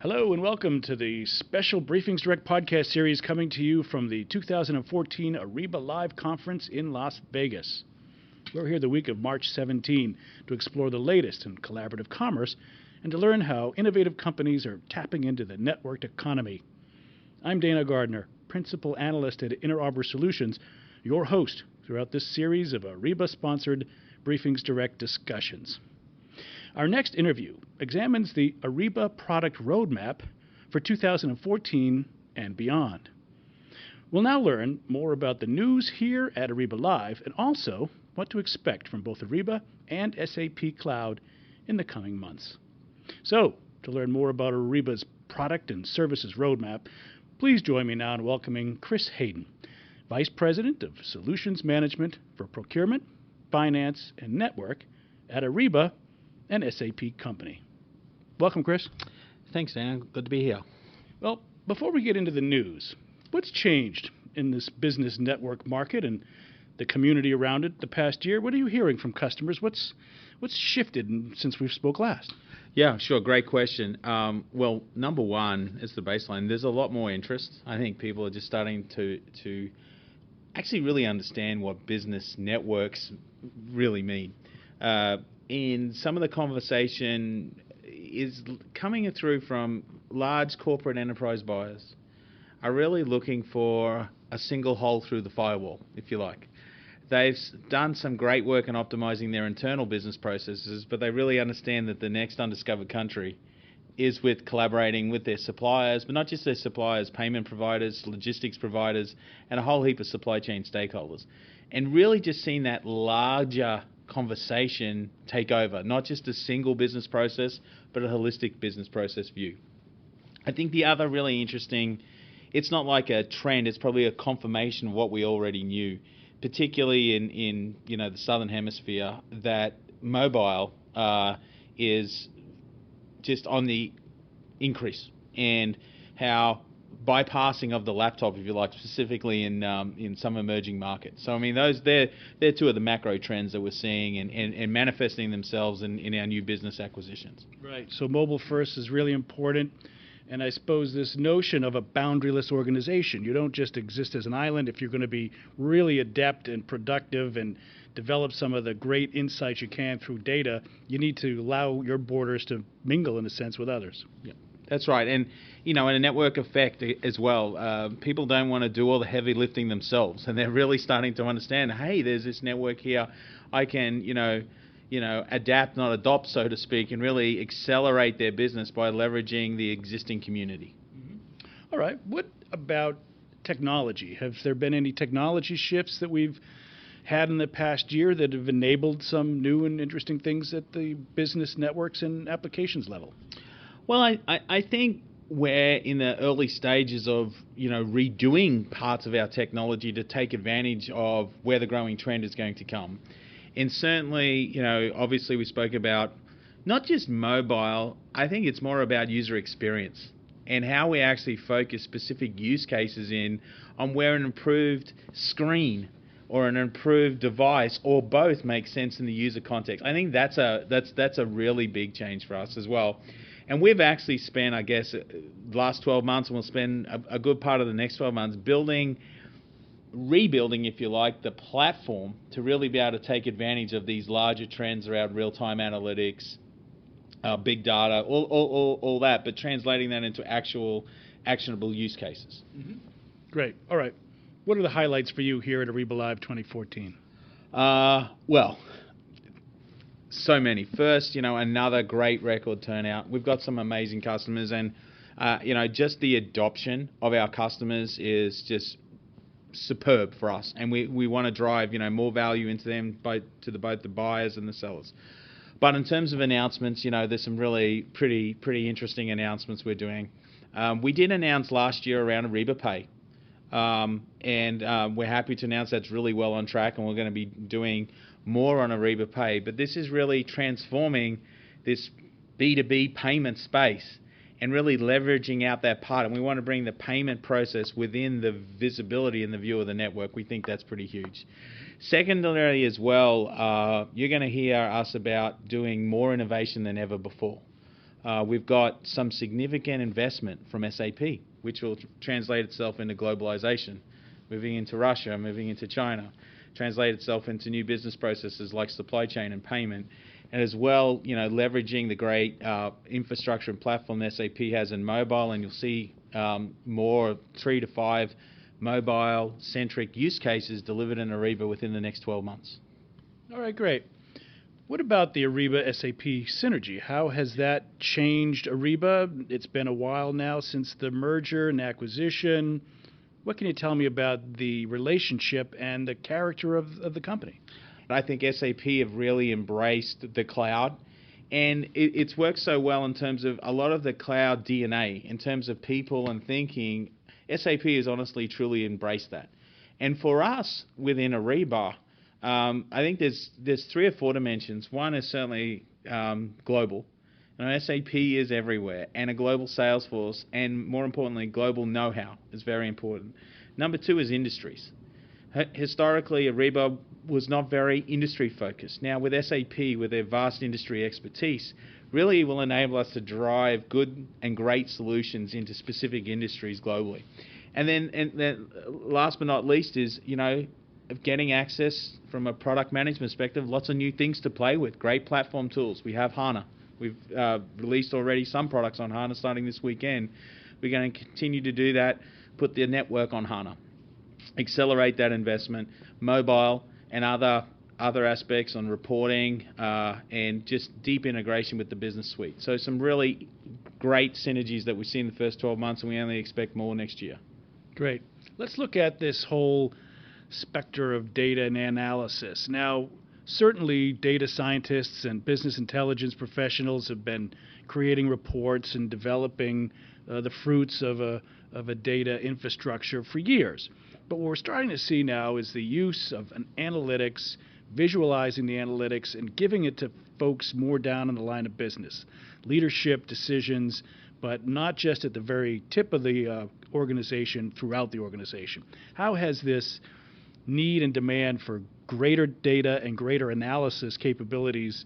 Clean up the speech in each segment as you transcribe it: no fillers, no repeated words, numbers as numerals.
Hello and welcome to the special BriefingsDirect podcast series coming to you from the 2014 Ariba LIVE Conference in Las Vegas. We're here the week of March 17 to explore the latest in collaborative commerce and to learn how innovative companies are tapping into the networked economy. I'm Dana Gardner, Principal Analyst at Interarbor Solutions, your host throughout this series of Ariba-sponsored BriefingsDirect discussions. Our next interview examines the Ariba product roadmap for 2014 and beyond. We'll now learn more about the news here at Ariba Live and also what to expect from both Ariba and SAP Cloud in the coming months. So, to learn more about Ariba's product and services roadmap, please join me now in welcoming Chris Haydon, Vice President of Solutions Management for Procurement, Finance, and Network at Ariba and SAP Company. Welcome, Chris. Thanks, Dan. Good to be here. Well, before we get into the news, what's changed in this business network market and the community around it the past year? What are you hearing from customers? What's shifted since we spoke last? Yeah, sure. Great question. Well, number one is the baseline. There's a lot more interest. I think people are just starting to actually really understand what business networks really mean. And some of the conversation is coming through from large corporate enterprise buyers are really looking for a single hole through the firewall, if you like. They've done some great work in optimizing their internal business processes, but they really understand that the next undiscovered country is with collaborating with their suppliers, but not just their suppliers, payment providers, logistics providers, and a whole heap of supply chain stakeholders. And really just seeing that larger conversation take over, not just a single business process, but a holistic business process view. I think the other really interesting, it's not like a trend, it's probably a confirmation of what we already knew, particularly in the Southern Hemisphere, that mobile is just on the increase, and how bypassing of the laptop, if you like, specifically in some emerging markets. So I mean, they're two of the macro trends that we're seeing and manifesting themselves in our new business acquisitions. Right. So mobile first is really important. And I suppose this notion of a boundaryless organization, you don't just exist as an island. If you're going to be really adept and productive and develop some of the great insights you can through data, you need to allow your borders to mingle, in a sense, with others. Yeah. That's right. And, in a network effect as well, people don't want to do all the heavy lifting themselves. And they're really starting to understand, hey, there's this network here. I can, adapt, not adopt, so to speak, and really accelerate their business by leveraging the existing community. Mm-hmm. All right. What about technology? Have there been any technology shifts that we've had in the past year that have enabled some new and interesting things at the business networks and applications level? Well, I think we're in the early stages of, redoing parts of our technology to take advantage of where the growing trend is going to come. And certainly, obviously we spoke about not just mobile, I think it's more about user experience and how we actually focus specific use cases on where an improved screen or an improved device or both make sense in the user context. I think that's a really big change for us as well. And we've actually spent, I guess, the last 12 months, and we'll spend a good part of the next 12 months rebuilding, if you like, the platform to really be able to take advantage of these larger trends around real-time analytics, big data, all that, but translating that into actual actionable use cases. Mm-hmm. Great. All right. What are the highlights for you here at Ariba Live 2014? Well, so many. First, another great record turnout. We've got some amazing customers, and just the adoption of our customers is just superb for us, and we want to drive more value into them, both the buyers and the sellers. But in terms of announcements, there's some really pretty interesting announcements we're doing. We did announce last year around Ariba Pay, and we're happy to announce that's really well on track, and we're going to be doing more on Ariba Pay. But this is really transforming this B2B payment space and really leveraging out that part. And we want to bring the payment process within the visibility and the view of the network. We think that's pretty huge. Secondarily as well, you're going to hear us about doing more innovation than ever before. We've got some significant investment from SAP, which will translate itself into globalization, moving into Russia, moving into China, translate itself into new business processes like supply chain and payment, and as well, leveraging the great infrastructure and platform that SAP has in mobile, and you'll see more 3 to 5 mobile-centric use cases delivered in Ariba within the next 12 months. All right, great. What about the Ariba SAP synergy? How has that changed Ariba? It's been a while now since the merger and acquisition. What can you tell me about the relationship and the character of the company? I think SAP have really embraced the cloud, and it's worked so well in terms of a lot of the cloud DNA, in terms of people and thinking. SAP has honestly, truly embraced that. And for us within Ariba, I think there's 3 or 4 dimensions. One is certainly global. SAP is everywhere, and a global sales force, and more importantly, global know-how is very important. Number 2 is industries. Historically, Ariba was not very industry focused. Now with SAP, with their vast industry expertise, really will enable us to drive good and great solutions into specific industries globally. And then last but not least is, of getting access from a product management perspective, lots of new things to play with, great platform tools. We have HANA. We've released already some products on HANA starting this weekend. We're going to continue to do that, put the network on HANA, accelerate that investment, mobile and other aspects on reporting, and just deep integration with the business suite. So some really great synergies that we've seen in the first 12 months, and we only expect more next year. Great. Let's look at this whole specter of data and analysis. Now, certainly data scientists and business intelligence professionals have been creating reports and developing the fruits of a data infrastructure for years. But what we're starting to see now is the use of an analytics, visualizing the analytics and giving it to folks more down in the line of business. Leadership decisions, but not just at the very tip of the organization, throughout the organization. How has this need and demand for greater data and greater analysis capabilities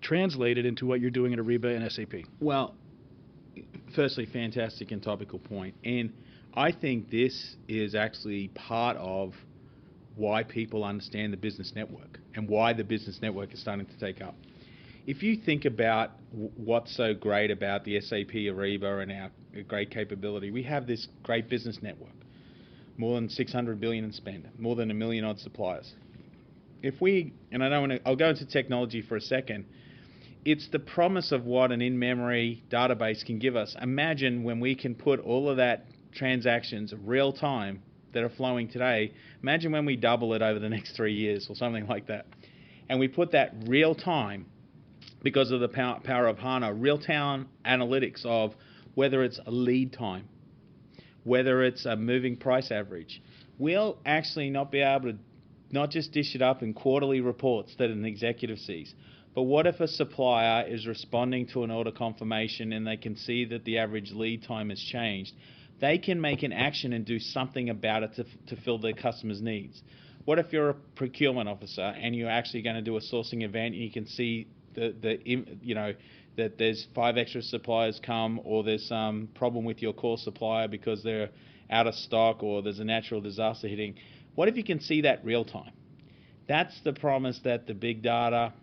translated into what you're doing at Ariba and SAP? Well, firstly, fantastic and topical point. And I think this is actually part of why people understand the business network and why the business network is starting to take up. If you think about what's so great about the SAP Ariba and our great capability, we have this great business network, more than 600 billion in spend, more than 1 million odd suppliers. I'll go into technology for a second. It's the promise of what an in-memory database can give us. Imagine when we can put all of that transactions real time that are flowing today, imagine when we double it over the next 3 years or something like that. And we put that real time, because of the power of HANA, real-time analytics of whether it's a lead time, whether it's a moving price average. We'll actually not be able to not just dish it up in quarterly reports that an executive sees, but what if a supplier is responding to an order confirmation and they can see that the average lead time has changed? They can make an action and do something about it to fill their customers' needs. What if you're a procurement officer and you're actually going to do a sourcing event and you can see that there's 5 extra suppliers come, or there's some problem with your core supplier because they're out of stock, or there's a natural disaster hitting? What if you can see that real time? That's the promise that the big data,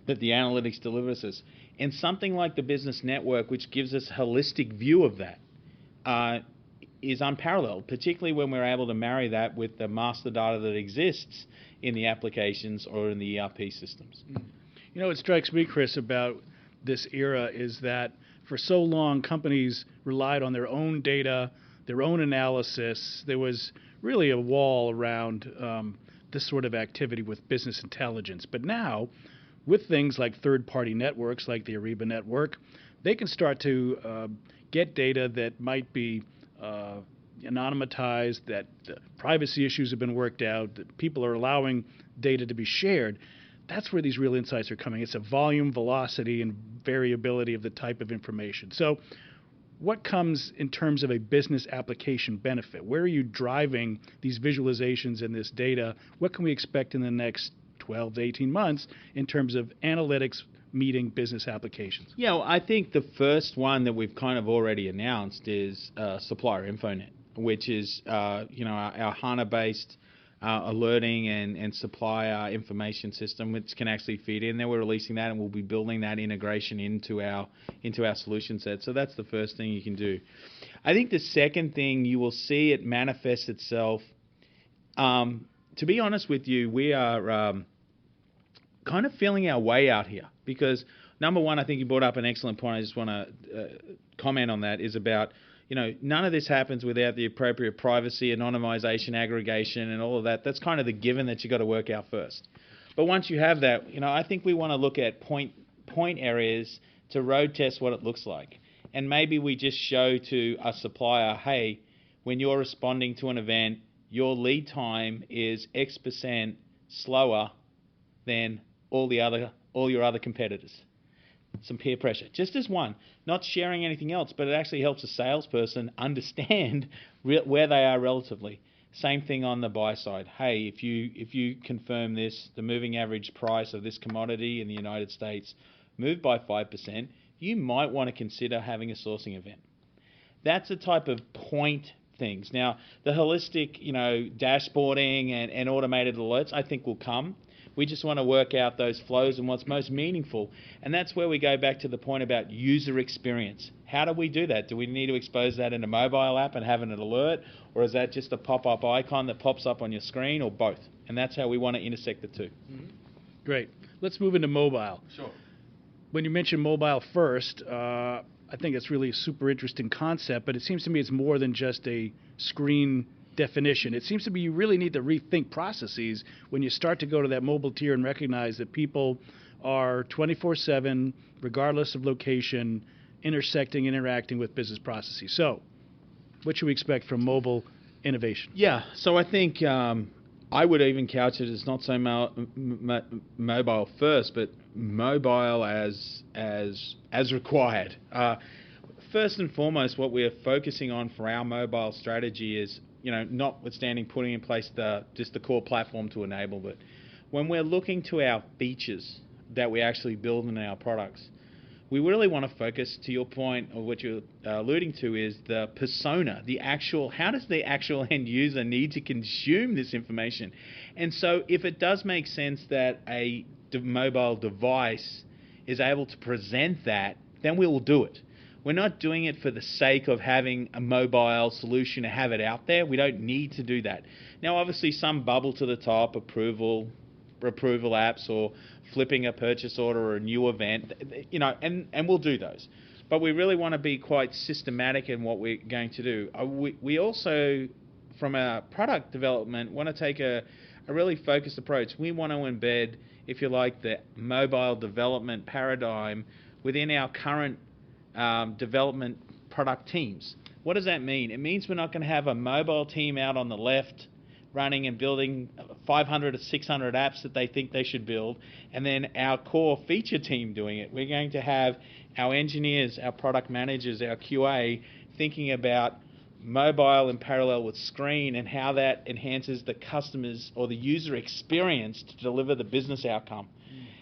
that the analytics delivers us. And something like the business network, which gives us a holistic view of that, is unparalleled, particularly when we're able to marry that with the master data that exists in the applications or in the ERP systems. What strikes me, Chris, about this era is that for so long companies relied on their own data, their own analysis. There was really a wall around this sort of activity with business intelligence. But now, with things like third-party networks like the Ariba network, they can start to get data that might be anonymized, that privacy issues have been worked out, that people are allowing data to be shared. That's where these real insights are coming. It's a volume, velocity, and variability of the type of information. So what comes in terms of a business application benefit? Where are you driving these visualizations and this data? What can we expect in the next 12 to 18 months in terms of analytics meeting business applications? Yeah, well, I think the first one that we've kind of already announced is Supplier InfoNet, which is our HANA-based alerting and supplier information system, which can actually feed in there. We're releasing that, and we'll be building that integration into our solution set. So that's the first thing you can do. I think the second thing, you will see it manifest itself. To be honest with you, we are kind of feeling our way out here, because number one, I think you brought up an excellent point. I just want to comment on that, is about, none of this happens without the appropriate privacy, anonymization, aggregation, and all of that. That's kind of the given that you got to work out first. But once you have that, I think we want to look at point areas to road test what it looks like. And maybe we just show to a supplier, hey, when you're responding to an event, your lead time is X% slower than all your other competitors. Some peer pressure, just as one, not sharing anything else, but it actually helps a salesperson understand where they are relatively. Same thing on the buy side. Hey, if you confirm this, the moving average price of this commodity in the United States moved by 5%, you might want to consider having a sourcing event. That's the type of point things. Now, the holistic, dashboarding and automated alerts, I think will come. We just want to work out those flows and what's most meaningful. And that's where we go back to the point about user experience. How do we do that? Do we need to expose that in a mobile app and have an alert? Or is that just a pop-up icon that pops up on your screen, or both? And that's how we want to intersect the two. Mm-hmm. Great. Let's move into mobile. Sure. When you mentioned mobile first, I think it's really a super interesting concept, but it seems to me it's more than just a screen definition. It seems to be you really need to rethink processes when you start to go to that mobile tier and recognize that people are 24/7, regardless of location, intersecting, interacting with business processes. So, what should we expect from mobile innovation? Yeah, so I think I would even couch it as not so mobile first, but mobile as required. First and foremost, what we're focusing on for our mobile strategy is, notwithstanding putting in place just the core platform to enable, but when we're looking to our features that we actually build in our products, we really want to focus, to your point, or what you're alluding to, is the persona, how does the actual end user need to consume this information? And so if it does make sense that a mobile device is able to present that, then we will do it. We're not doing it for the sake of having a mobile solution to have it out there. We don't need to do that. Now, obviously, some bubble to the top, approval apps, or flipping a purchase order or a new event, and we'll do those. But we really want to be quite systematic in what we're going to do. We also, from our product development, want to take a really focused approach. We want to embed, if you like, the mobile development paradigm within our current development product teams. What does that mean? It means we're not going to have a mobile team out on the left running and building 500 or 600 apps that they think they should build, and then our core feature team doing it. We're going to have our engineers, our product managers, our QA thinking about mobile in parallel with screen and how that enhances the customer's or the user experience to deliver the business outcome.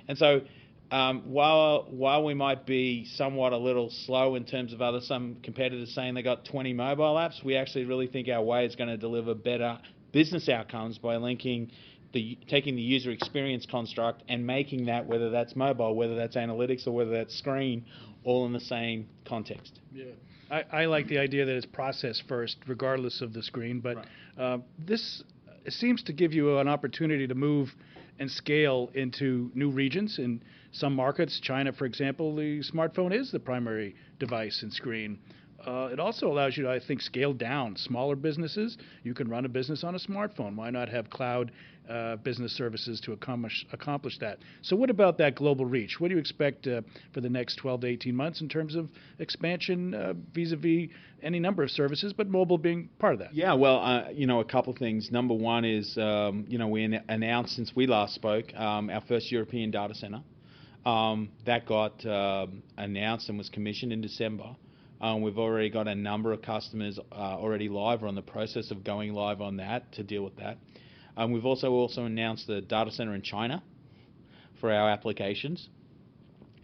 And so while we might be somewhat a little slow in terms of some competitors saying they got 20 mobile apps, we actually really think our way is going to deliver better business outcomes by taking the user experience construct and making that, whether that's mobile, whether that's analytics, or whether that's screen, all in the same context. Yeah. I like the idea that it's process first, regardless of the screen, but right. This seems to give you an opportunity to move and scale into new regions. In some markets, China, for example, the smartphone is the primary device and screen. It also allows you to, I think, scale down smaller businesses. You can run a business on a smartphone. Why not have cloud business services to accomplish that? So what about that global reach? What do you expect for the next 12 to 18 months in terms of expansion vis-a-vis any number of services, but mobile being part of that? Yeah, well, a couple of things. Number one is, we announced since we last spoke our first European data center. That got announced and was commissioned in December. We've already got a number of customers already live or in the process of going live on that to deal with that. We've also announced the data center in China for our applications.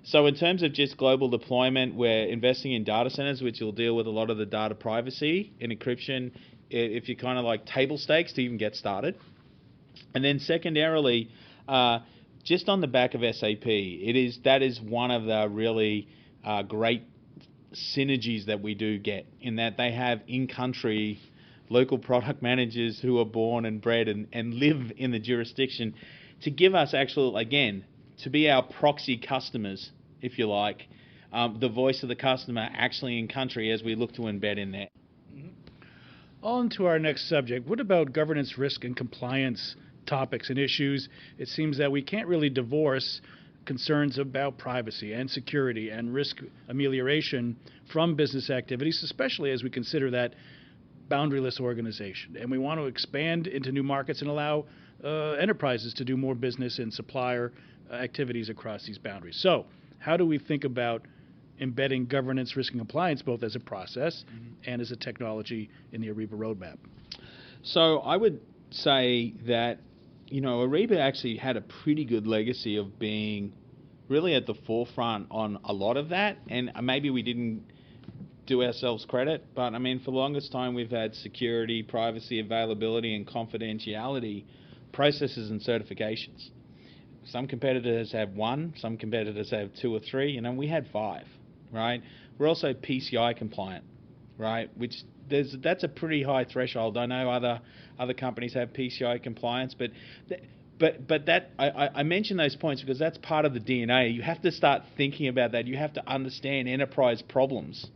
So in terms of just global deployment, we're investing in data centers, which will deal with a lot of the data privacy and encryption if you're kind of like table stakes to even get started. And then secondarily, just on the back of SAP, that is one of the really great synergies that we do get, in that they have in-country local product managers who are born and bred and live in the jurisdiction to give us actual, again, to be our proxy customers, if you like, the voice of the customer actually in country as we look to embed in there. On to our next subject. What about governance, risk, and compliance topics and issues? It seems that we can't really divorce concerns about privacy and security and risk amelioration from business activities, especially as we consider that boundaryless organization. And we want to expand into new markets and allow enterprises to do more business and supplier activities across these boundaries. So how do we think about embedding governance, risk, and compliance both as a process and as a technology in the Ariba roadmap? So I would say that, Ariba actually had a pretty good legacy of being really at the forefront on a lot of that, and maybe we didn't do ourselves credit, but I mean, for the longest time we've had security, privacy, availability, and confidentiality processes and certifications. Some competitors have 1, some competitors have 2 or 3, we had 5, right? We're also PCI compliant, right? Which that's a pretty high threshold. I know other companies have PCI compliance, but that I mention those points because that's part of the DNA. You have to start thinking about that. You have to understand enterprise problems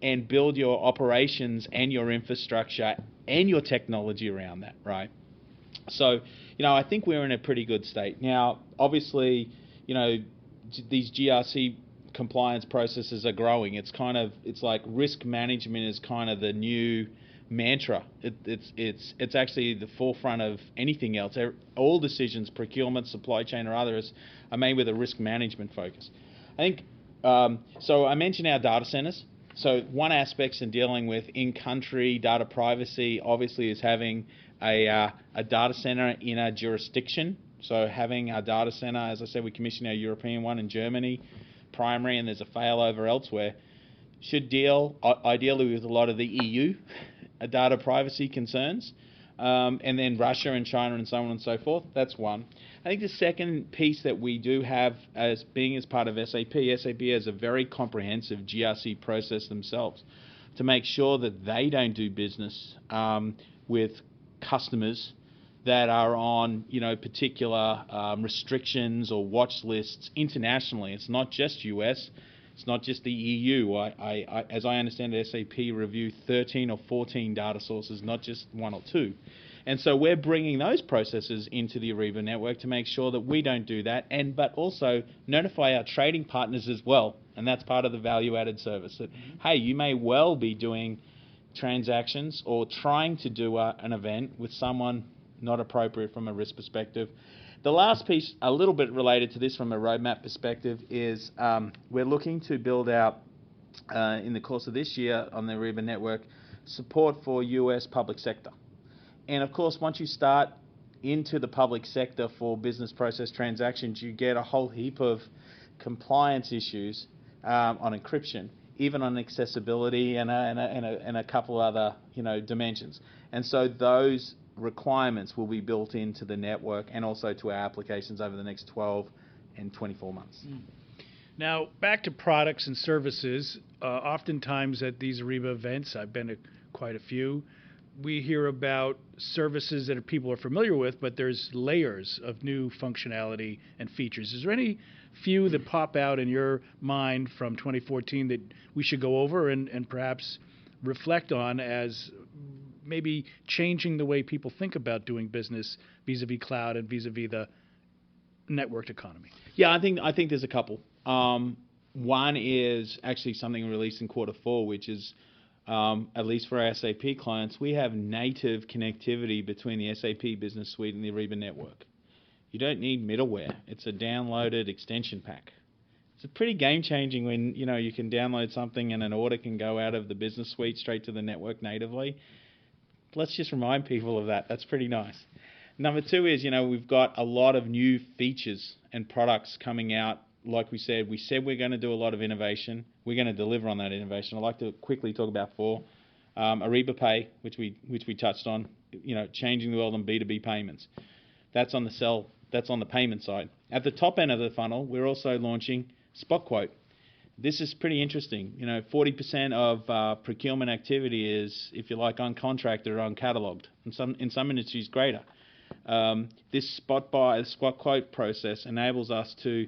and build your operations and your infrastructure and your technology around that, right? So, I think we're in a pretty good state. Now, obviously, these GRC compliance processes are growing. It's like risk management is kind of the new mantra. It's actually the forefront of anything else. All decisions, procurement, supply chain, or others, are made with a risk management focus. I think, so I mentioned our data centers. So one aspect in dealing with in-country data privacy obviously is having a data center in a jurisdiction. So having our data center, as I said, we commissioned our European one in Germany, primary, and there's a failover elsewhere, should deal ideally with a lot of the EU data privacy concerns, and then Russia and China and so on and so forth. That's one. I think the second piece that we do have as part of SAP has a very comprehensive GRC process themselves to make sure that they don't do business with customers that are on particular restrictions or watch lists internationally. It's not just US, it's not just the EU. As I understand it, SAP review 13 or 14 data sources, not just 1 or 2. And so we're bringing those processes into the Ariba network to make sure that we don't do that, but also notify our trading partners as well. And that's part of the value-added service. That, hey, you may well be doing transactions or trying to do an event with someone not appropriate from a risk perspective. The last piece, a little bit related to this from a roadmap perspective, is we're looking to build out, in the course of this year on the Ariba network, support for US public sector. And of course, once you start into the public sector for business process transactions, you get a whole heap of compliance issues on encryption, even on accessibility and a couple other dimensions. And so those requirements will be built into the network and also to our applications over the next 12 and 24 months. Now, back to products and services. Oftentimes at these Ariba events, I've been to quite a few, we hear about services that people are familiar with, but there's layers of new functionality and features. Is there any few that pop out in your mind from 2014 that we should go over and perhaps reflect on as maybe changing the way people think about doing business vis-a-vis cloud and vis-a-vis the networked economy? Yeah, I think there's a couple. One is actually something released in Q4, which is, at least for our SAP clients, we have native connectivity between the SAP Business Suite and the Ariba network. You don't need middleware. It's a downloaded extension pack. It's pretty game-changing when you can download something and an order can go out of the Business Suite straight to the network natively. Let's just remind people of that. That's pretty nice. Number two is, we've got a lot of new features and products coming out like we said we're going to do a lot of innovation. We're going to deliver on that innovation. I'd like to quickly talk about 4. Ariba Pay, which we touched on, changing the world on B2B payments. That's on the payment side. At the top end of the funnel, we're also launching Spot Quote. This is pretty interesting. 40% of procurement activity is, if you like, uncontracted or uncatalogued. In some industries, greater. This spot quote process enables us to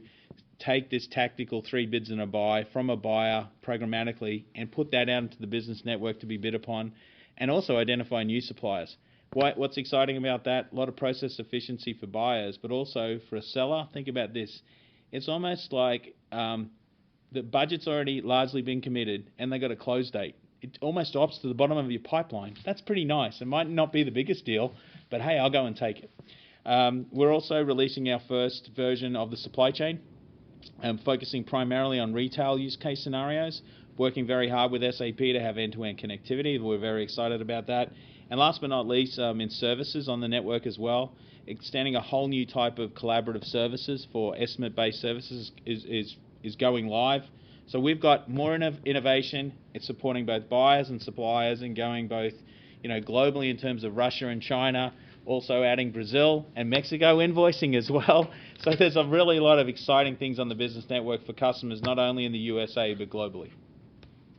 take this tactical 3 bids and a buy from a buyer programmatically and put that out into the business network to be bid upon, and also identify new suppliers. What's exciting about that? A lot of process efficiency for buyers, but also for a seller. Think about this. It's almost like the budget's already largely been committed and they got a close date. It almost drops to the bottom of your pipeline. That's pretty nice. It might not be the biggest deal, but hey, I'll go and take it. We're also releasing our first version of the supply chain, focusing primarily on retail use case scenarios, working very hard with SAP to have end-to-end connectivity. We're very excited about that. And last but not least, in services on the network as well, extending a whole new type of collaborative services for estimate-based services is going live. So we've got more innovation. It's supporting both buyers and suppliers and going both, globally in terms of Russia and China, also adding Brazil and Mexico invoicing as well. So there's a lot of exciting things on the business network for customers, not only in the USA, but globally.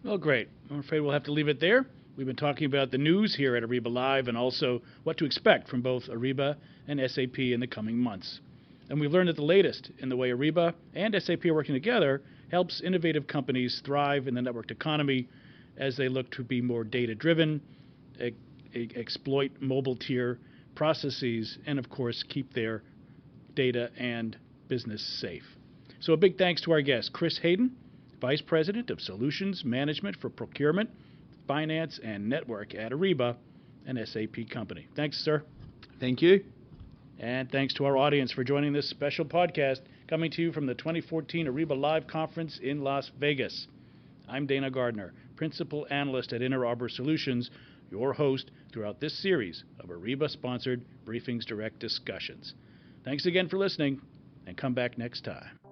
Well, great. I'm afraid we'll have to leave it there. We've been talking about the news here at Ariba Live and also what to expect from both Ariba and SAP in the coming months. And we've learned that the latest in the way Ariba and SAP are working together helps innovative companies thrive in the networked economy as they look to be more data-driven, exploit mobile tier processes, and of course keep their data and business safe. So a big thanks to our guest, Chris Haydon, Vice President of Solutions Management for Procurement, Finance, and Network at Ariba, an SAP company. Thanks, sir. Thank you. And thanks to our audience for joining this special podcast coming to you from the 2014 Ariba Live Conference in Las Vegas. I'm Dana Gardner, Principal Analyst at Interarbor Solutions, your host throughout this series of Ariba-sponsored BriefingsDirect discussions. Thanks again for listening, and come back next time.